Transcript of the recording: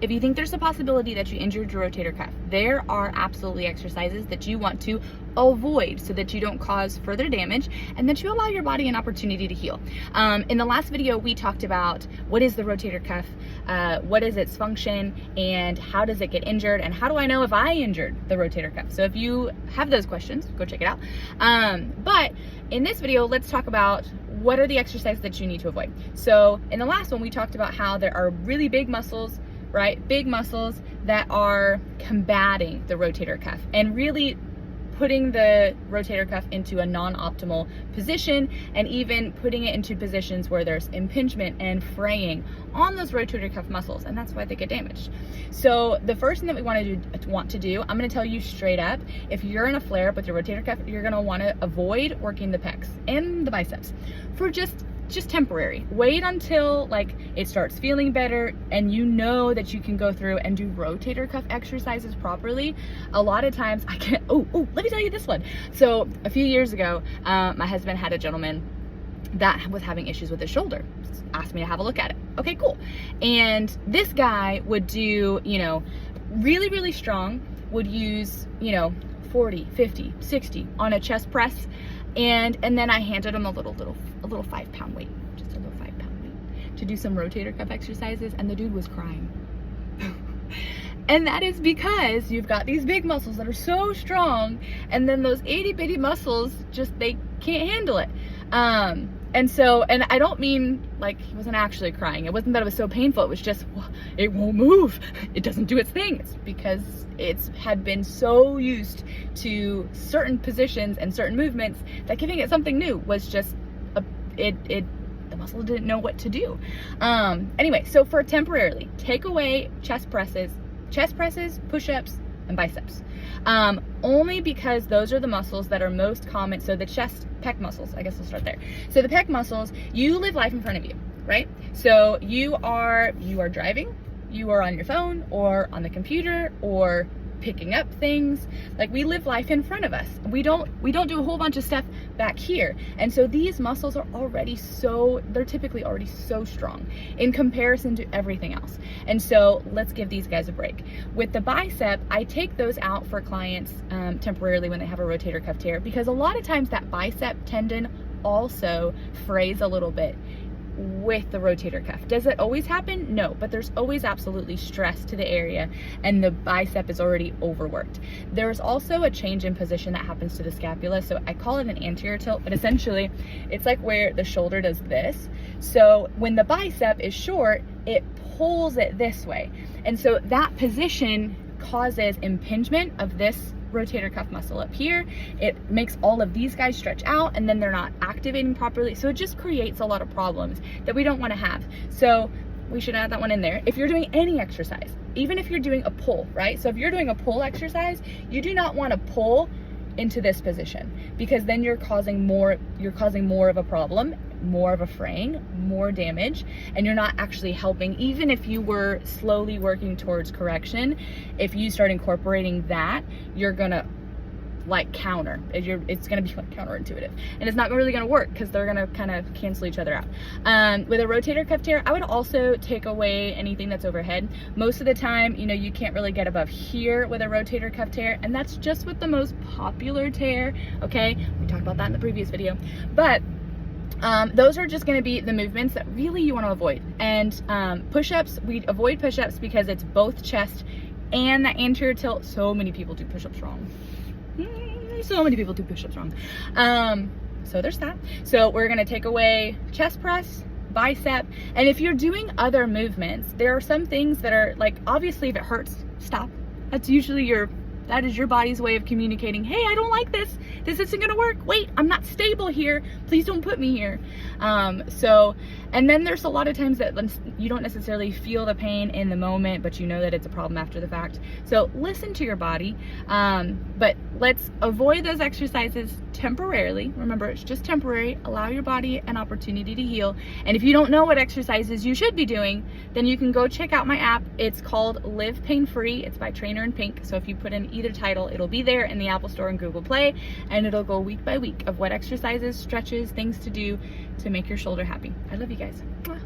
if you think there's a possibility that you injured your rotator cuff, there are absolutely exercises that you want to avoid so that you don't cause further damage and that you allow your body an opportunity to heal. In the last video, we talked about what is the rotator cuff, what is its function, and how does it get injured, and how do I know if I injured the rotator cuff? So if you have those questions, go check it out. But in this video, let's talk about what are the exercises that you need to avoid. So in the last one, we talked about how there are really big muscles, right? Big muscles that are combating the rotator cuff and really putting the rotator cuff into a non-optimal position, and even putting it into positions where there's impingement and fraying on those rotator cuff muscles, and that's why they get damaged. So the first thing that we want to do, I'm going to tell you straight up, if you're in a flare-up with your rotator cuff, you're going to want to avoid working the pecs and the biceps for just temporary. Wait until like it starts feeling better and you know that you can go through and do rotator cuff exercises properly. A lot of times I can't, let me tell you this one. So a few years ago, my husband had a gentleman that was having issues with his shoulder. Asked me to have a look at it. Okay, cool. And this guy would do, really, really strong, would use, 40, 50, 60 on a chest press. And then I handed him a little 5-pound weight, just a little 5-pound weight to do some rotator cuff exercises, and the dude was crying. And that is because you've got these big muscles that are so strong, and then those itty bitty muscles they can't handle it. And I don't mean like he wasn't actually crying. It wasn't that it was so painful. It was just, it won't move. It doesn't do its thing. It's because it's had been so used to certain positions and certain movements that giving it something new was just, the muscle didn't know what to do. Anyway, so for temporarily, take away chest presses, push-ups, and biceps. Only because those are the muscles that are most common. So the chest, pec muscles, I guess we'll start there. So the pec muscles, you live life in front of you, right? So you are driving, you are on your phone or on the computer or picking up things. Like, we live life in front of us. We don't do a whole bunch of stuff back here. And so these muscles are they're typically already so strong in comparison to everything else. And so let's give these guys a break. With the bicep, I take those out for clients temporarily when they have a rotator cuff tear, because a lot of times that bicep tendon also frays a little bit with the rotator cuff. Does it always happen? No, but there's always absolutely stress to the area, and the bicep is already overworked. There's also a change in position that happens to the scapula. So I call it an anterior tilt, but essentially it's like where the shoulder does this. So when the bicep is short, it pulls it this way. And so that position causes impingement of this rotator cuff muscle up here. It makes all of these guys stretch out, and then they're not activating properly. So it just creates a lot of problems that we don't want to have. So we should add that one in there. If you're doing any exercise, even if you're doing a pull, right? So if you're doing a pull exercise, you do not want to pull into this position, because then you're causing more of a problem, more of a fraying, more damage, and you're not actually helping. Even if you were slowly working towards correction, if you start incorporating that, you're gonna counter. It's gonna be counterintuitive, and it's not really gonna work because they're gonna kind of cancel each other out. With a rotator cuff tear, I would also take away anything that's overhead. Most of the time, you can't really get above here with a rotator cuff tear, and that's just with the most popular tear. Okay, we talked about that in the previous video, but those are just going to be the movements that really you want to avoid. And push-ups, we avoid push-ups because it's both chest and the anterior tilt. So many people do push-ups wrong. So many people do push-ups wrong. So there's that. So we're going to take away chest press, bicep, and if you're doing other movements, there are some things that are obviously if it hurts, stop. That's usually that is your body's way of communicating, hey, I don't like this. This isn't gonna work. Wait, I'm not stable here. Please don't put me here. And then there's a lot of times that you don't necessarily feel the pain in the moment, but you know that it's a problem after the fact. So listen to your body, but let's avoid those exercises temporarily. Remember, it's just temporary. Allow your body an opportunity to heal. And if you don't know what exercises you should be doing, then you can go check out my app. It's called Live Pain Free. It's by Trainer in Pink. So if you put in either title, it'll be there in the Apple Store and Google Play, and it'll go week by week of what exercises, stretches, things to do to make your shoulder happy. I love you guys. Mwah.